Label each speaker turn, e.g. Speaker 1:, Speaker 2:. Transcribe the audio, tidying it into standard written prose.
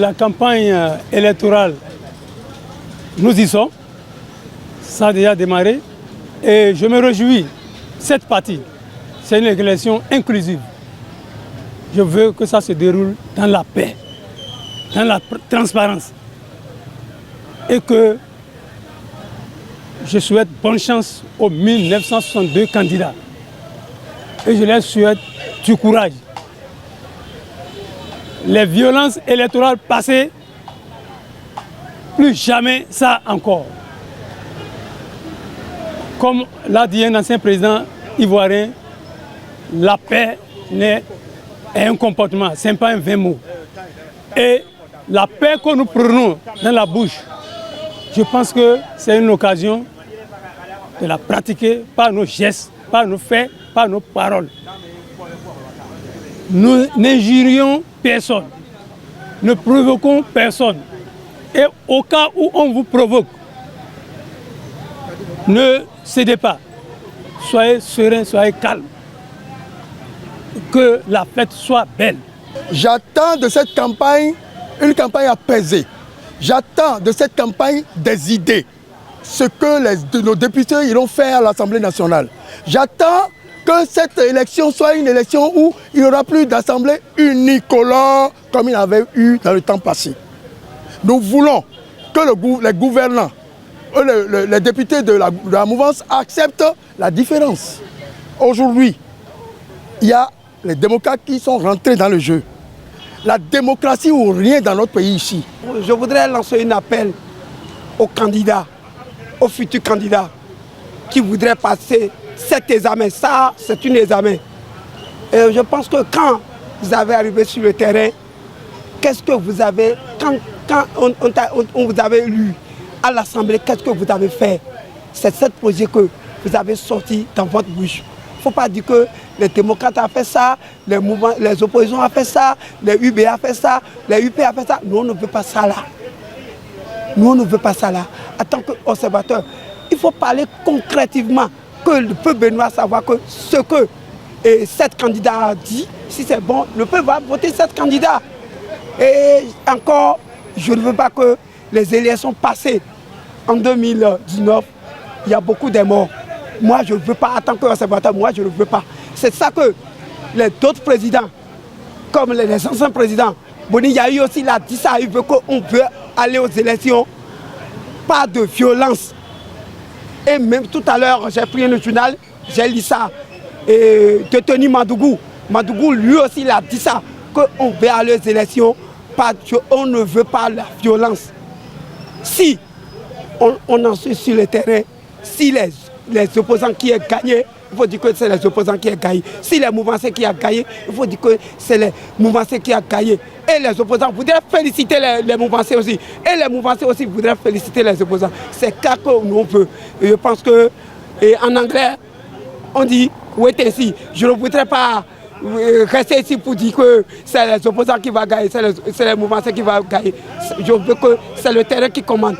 Speaker 1: la campagne électorale, nous y sommes. Ça a déjà démarré. Et je me réjouis, cette partie, c'est une élection inclusive. Je veux que ça se déroule dans la paix, dans la transparence. Et que je souhaite bonne chance aux 1962 candidats. Et je leur souhaite du courage. Les violences électorales passées, plus jamais ça encore. Comme l'a dit un ancien président ivoirien, la paix est un comportement, ce n'est pas un vain mot. Et la paix que nous prenons dans la bouche, je pense que c'est une occasion de la pratiquer par nos gestes, par nos faits, par nos paroles. Nous n'injurions personne, ne provoquons personne. Et au cas où on vous provoque, ne cédez pas. Soyez serein, soyez calme. Que la fête soit belle.
Speaker 2: J'attends de cette campagne une campagne apaisée. J'attends de cette campagne des idées. Ce que nos députés iront faire à l'Assemblée nationale. J'attends que cette élection soit une élection où il n'y aura plus d'assemblée unicolore comme il y avait eu dans le temps passé. Nous voulons que les gouvernants, les députés de la mouvance acceptent la différence. Aujourd'hui, il y a les démocrates qui sont rentrés dans le jeu. La démocratie ou rien dans notre pays ici.
Speaker 3: Je voudrais lancer un appel aux candidats, aux futurs candidats qui voudraient passer cet examen. Ça, c'est un examen. Et je pense que quand vous avez arrivé sur le terrain, qu'est-ce que vous avez, quand on vous avait lu à l'Assemblée, qu'est-ce que vous avez fait? C'est ce projet que vous avez sorti dans votre bouche. Il ne faut pas dire que les démocrates ont fait ça, les oppositions ont fait ça, les UBA ont fait ça, les UP ont fait ça. Nous, on ne veut pas ça là. Nous, on ne veut pas ça là. En tant qu'observateur, il faut parler concrètement, que le peuple béninois savoir que ce que cet candidat a dit, si c'est bon, le peuple va voter cet candidat. Et encore, je ne veux pas que les élections passées en 2019, il y a beaucoup de morts. Moi, je ne veux pas, en tant qu'observateur, moi, je ne veux pas. C'est ça que les d'autres présidents, comme les anciens présidents, Boni Yahi aussi l'a dit ça, il veut qu'on veut aller aux élections, pas de violence. Et même tout à l'heure, j'ai pris un journal, j'ai lu ça, et de Tony Madougou. Madougou, lui aussi, il a dit ça, qu'on veut aller aux élections, on ne veut pas la violence. Si on en suit sur le terrain, si les opposants qui ont gagné, il faut dire que c'est les opposants qui ont gagné. Si les mouvanciers qui ont gagné, il faut dire que c'est les mouvanciers qui ont gagné. Et les opposants voudraient féliciter les mouvanciers aussi. Et les mouvanciers aussi voudraient féliciter les opposants. C'est ça que nous on veut. Et je pense que, en anglais, on dit wait and see. Je ne voudrais pas rester ici pour dire que c'est les opposants qui vont gagner, c'est les mouvanciers qui vont gagner. Je veux que c'est le terrain qui commande.